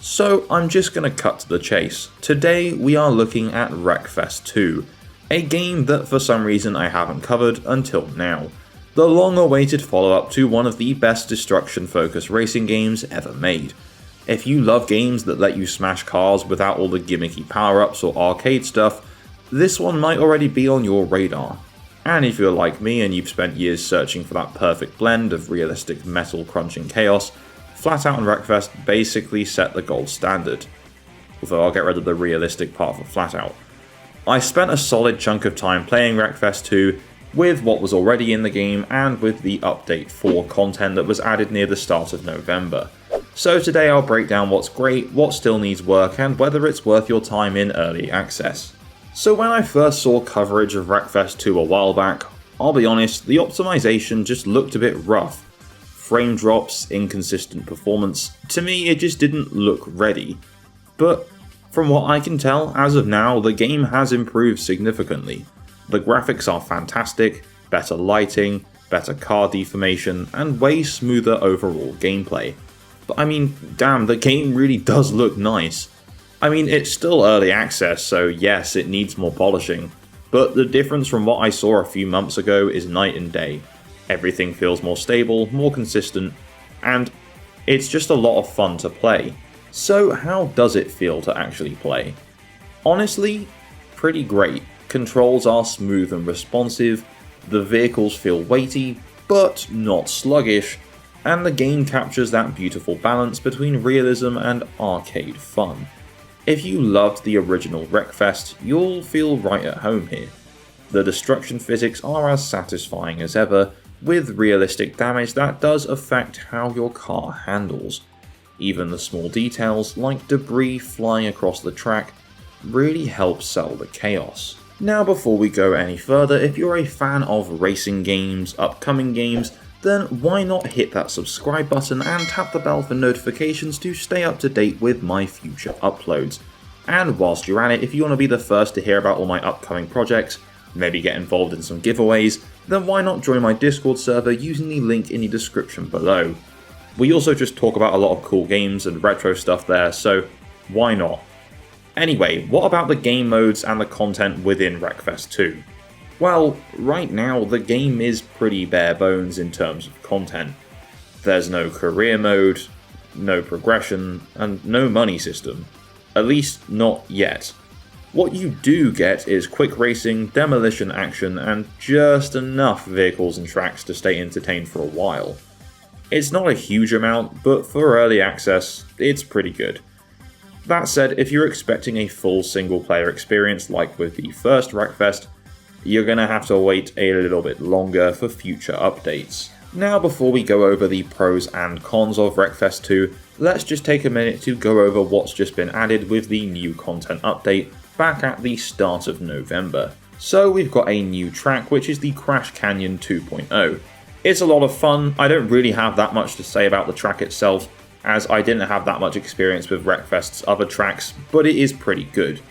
So I'm just going to cut to the chase. Today we are looking at Wreckfest 2, a game that for some reason I haven't covered until now. The long-awaited follow-up to one of the best destruction-focused racing games ever made. If you love games that let you smash cars without all the gimmicky power-ups or arcade stuff, this one might already be on your radar. And if you're like me and you've spent years searching for that perfect blend of realistic metal crunching chaos, Flat Out and Wreckfest basically set the gold standard. Although I'll get rid of the realistic part for Flat Out. I spent a solid chunk of time playing Wreckfest 2 with what was already in the game and with the Update 4 content that was added near the start of November. So today I'll break down what's great, what still needs work, and whether it's worth your time in early access. So when I first saw coverage of Wreckfest 2 a while back, I'll be honest, the optimization just looked a bit rough. Frame drops, inconsistent performance, to me it just didn't look ready. But from what I can tell, as of now, the game has improved significantly. The graphics are fantastic, better lighting, better car deformation, and way smoother overall gameplay. But I mean, damn, the game really does look nice. I mean, it's still early access, so yes, it needs more polishing, but the difference from what I saw a few months ago is night and day. Everything feels more stable, more consistent, and it's just a lot of fun to play. So how does it feel to actually play? Honestly, pretty great. Controls are smooth and responsive, the vehicles feel weighty, but not sluggish, and the game captures that beautiful balance between realism and arcade fun. If you loved the original Wreckfest, you'll feel right at home here. The destruction physics are as satisfying as ever, with realistic damage that does affect how your car handles. Even the small details, like debris flying across the track, really help sell the chaos. Now before we go any further, if you're a fan of racing games, upcoming games, then why not hit that subscribe button and tap the bell for notifications to stay up to date with my future uploads. And whilst you're at it, if you want to be the first to hear about all my upcoming projects, maybe get involved in some giveaways, then why not join my Discord server using the link in the description below. We also just talk about a lot of cool games and retro stuff there, so why not? Anyway, what about the game modes and the content within Wreckfest 2? Well, right now the game is pretty bare bones in terms of content. There's no career mode, no progression, and no money system. At least not yet. What you do get is quick racing, demolition action, and just enough vehicles and tracks to stay entertained for a while. It's not a huge amount, but for early access, it's pretty good. That said, if you're expecting a full single player experience like with the first Wreckfest, you're gonna have to wait a little bit longer for future updates. Now before we go over the pros and cons of Wreckfest 2, let's just take a minute to go over what's just been added with the new content update back at the start of November. So we've got a new track, which is the Crash Canyon 2.0. It's a lot of fun. I don't really have that much to say about the track itself, as I didn't have that much experience with Wreckfest's other tracks, but it is pretty good.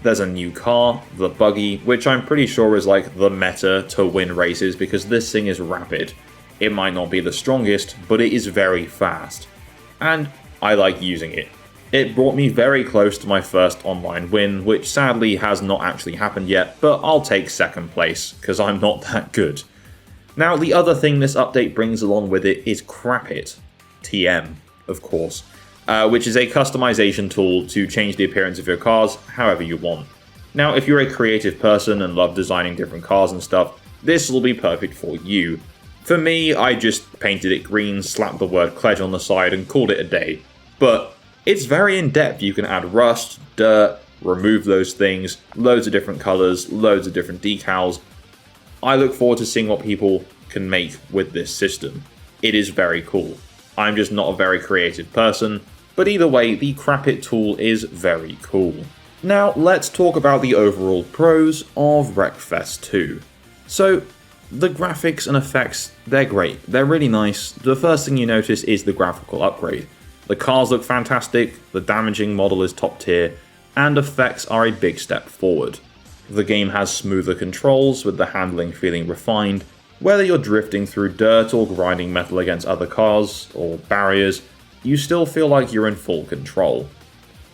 There's a new car, the Buggy, which I'm pretty sure is like the meta to win races because this thing is rapid. It might not be the strongest, but it is very fast. And I like using it. It brought me very close to my first online win, which sadly has not actually happened yet, but I'll take second place, because I'm not that good. Now the other thing this update brings along with it is Crap It, TM, of course, which is a customization tool to change the appearance of your cars however you want. Now if you're a creative person and love designing different cars and stuff, this will be perfect for you. For me, I just painted it green, slapped the word Cledge on the side and called it a day. But it's very in-depth. You can add rust, dirt, remove those things, loads of different colors, loads of different decals. I look forward to seeing what people can make with this system. It is very cool. I'm just not a very creative person, but either way, the Crap It tool is very cool. Now, let's talk about the overall pros of Wreckfest 2. So, the graphics and effects, they're great. They're really nice. The first thing you notice is the graphical upgrade. The cars look fantastic, the damaging model is top tier, and effects are a big step forward. The game has smoother controls, with the handling feeling refined. Whether you're drifting through dirt or grinding metal against other cars or barriers, you still feel like you're in full control.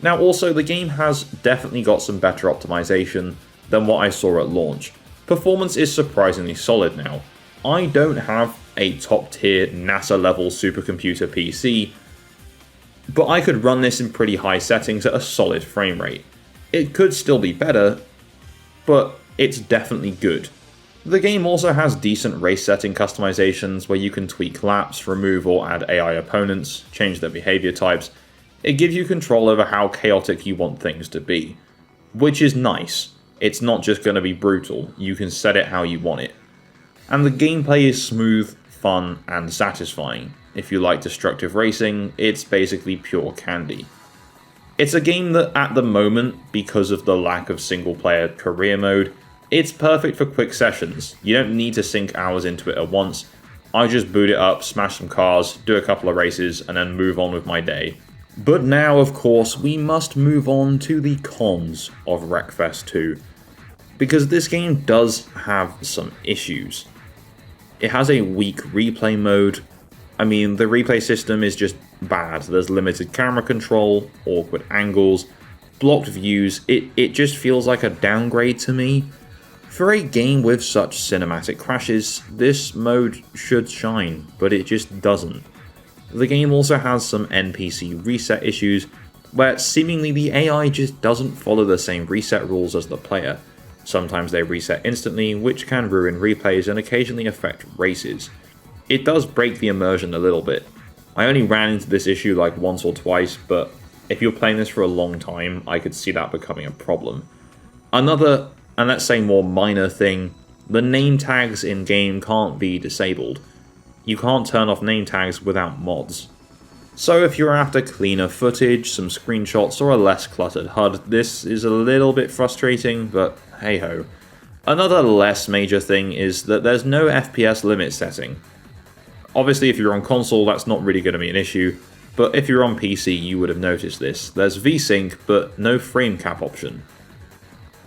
Now also, the game has definitely got some better optimization than what I saw at launch. Performance is surprisingly solid now. I don't have a top tier NASA level supercomputer PC, but I could run this in pretty high settings at a solid frame rate. It could still be better, but it's definitely good. The game also has decent race setting customizations where you can tweak laps, remove or add AI opponents, change their behavior types. It gives you control over how chaotic you want things to be, which is nice. It's not just going to be brutal, you can set it how you want it. And the gameplay is smooth, fun, and satisfying. If you like destructive racing, it's basically pure candy. It's a game that at the moment, because of the lack of single player career mode, it's perfect for quick sessions. You don't need to sink hours into it at once. I just boot it up, smash some cars, do a couple of races, and then move on with my day. But now, of course, we must move on to the cons of Wreckfest 2, because this game does have some issues. It has a weak replay mode. I mean, the replay system is just bad. There's limited camera control, awkward angles, blocked views. It just feels like a downgrade to me. For a game with such cinematic crashes, this mode should shine, but it just doesn't. The game also has some NPC reset issues, where seemingly the AI just doesn't follow the same reset rules as the player. Sometimes they reset instantly, which can ruin replays and occasionally affect races. It does break the immersion a little bit. I only ran into this issue like once or twice, but if you're playing this for a long time, I could see that becoming a problem. Another, and let's say more minor thing, the name tags in-game can't be disabled. You can't turn off name tags without mods. So if you're after cleaner footage, some screenshots, or a less cluttered HUD, this is a little bit frustrating, but hey ho. Another less major thing is that there's no FPS limit setting. Obviously if you're on console that's not really going to be an issue, but if you're on PC you would have noticed this. There's VSync but no frame cap option.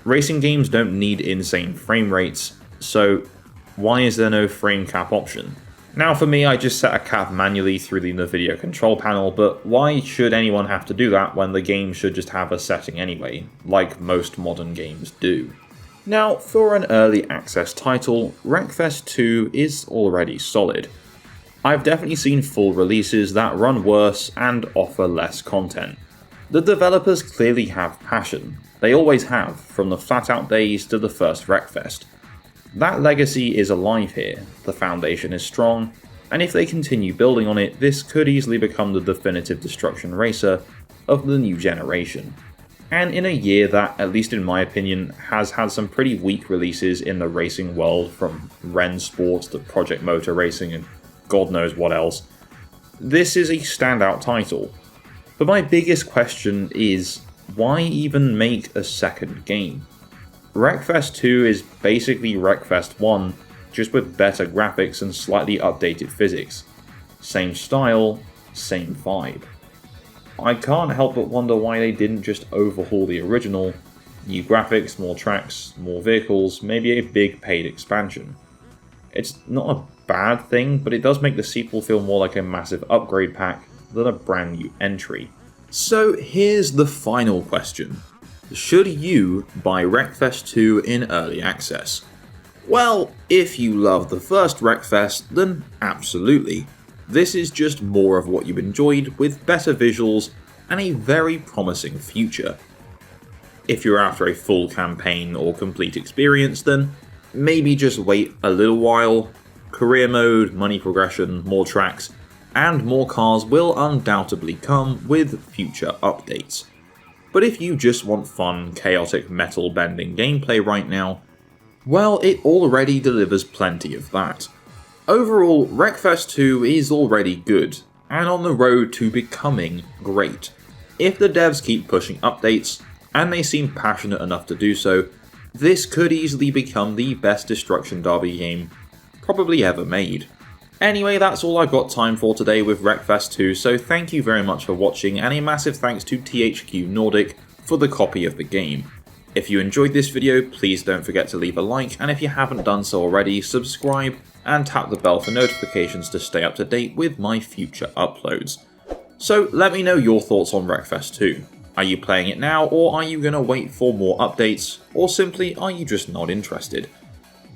Racing games don't need insane frame rates, so why is there no frame cap option? Now for me, I just set a cap manually through the video control panel, but why should anyone have to do that when the game should just have a setting anyway, like most modern games do? Now, for an early access title, Wreckfest 2 is already solid. I've definitely seen full releases that run worse and offer less content. The developers clearly have passion. They always have, from the flat-out days to the first Wreckfest. That legacy is alive here, the foundation is strong, and if they continue building on it, this could easily become the definitive destruction racer of the new generation. And in a year that, at least in my opinion, has had some pretty weak releases in the racing world, from Ren Sports to Project Motor Racing and God knows what else, this is a standout title. But my biggest question is, why even make a second game? Wreckfest 2 is basically Wreckfest 1, just with better graphics and slightly updated physics. Same style, same vibe. I can't help but wonder why they didn't just overhaul the original, new graphics, more tracks, more vehicles, maybe a big paid expansion. It's not a bad thing, but it does make the sequel feel more like a massive upgrade pack than a brand new entry. So here's the final question. Should you buy Wreckfest 2 in early access? Well, if you love the first Wreckfest, then absolutely. This is just more of what you enjoyed with better visuals and a very promising future. If you're after a full campaign or complete experience, then maybe just wait a little while. Career mode, money progression, more tracks, and more cars will undoubtedly come with future updates. But if you just want fun, chaotic, metal-bending gameplay right now, well, it already delivers plenty of that. Overall, Wreckfest 2 is already good, and on the road to becoming great. If the devs keep pushing updates, and they seem passionate enough to do so, this could easily become the best Destruction Derby game probably ever made. Anyway, that's all I've got time for today with Wreckfest 2, so thank you very much for watching, and a massive thanks to THQ Nordic for the copy of the game. If you enjoyed this video, please don't forget to leave a like, and if you haven't done so already, subscribe and tap the bell for notifications to stay up to date with my future uploads. So let me know your thoughts on Wreckfest 2. Are you playing it now, or are you gonna wait for more updates, or simply are you just not interested?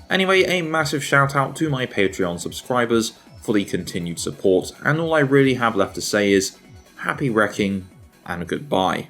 Anyway, a massive shout out to my Patreon subscribers for the continued support, and all I really have left to say is happy wrecking and goodbye.